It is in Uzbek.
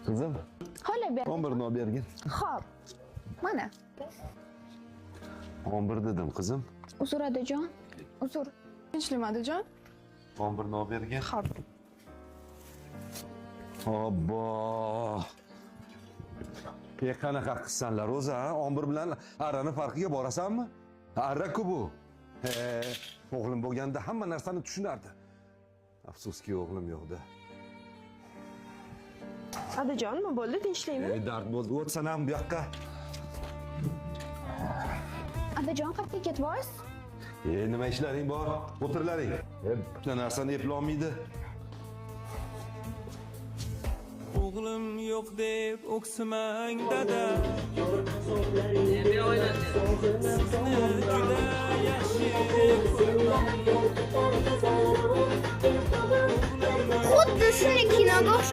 Qizim, Hola ber. 11 ni olib bergin. Xo'p. Mana. 11 dedim qizim. Uzr Adajon. Uzr. Tinchlikmi Adajon? 11 ni olib bergin. Xo'p. Obbo. Qanaqa qilsanlar o'zi, ha? 11 bilan arrani farqiga borasanmi? Arra-ku bu. O'g'lim bo'lganda hamma narsani tushunardi. Afsuski o'g'lim yo'qda. Adajon, nima bo'ldi? Tinchlikmi? Dard bo'ldi. O'tsan ham bu yoqqa. Adajon qayerga ketyapsiz? Nima ishlaring bor? O'tirlaring. Bitta narsani eplolmaydi. O'g'lim yo'q deb o'ksimang dada. Sizni juda yaxshi deb Xuddi shuni kinoga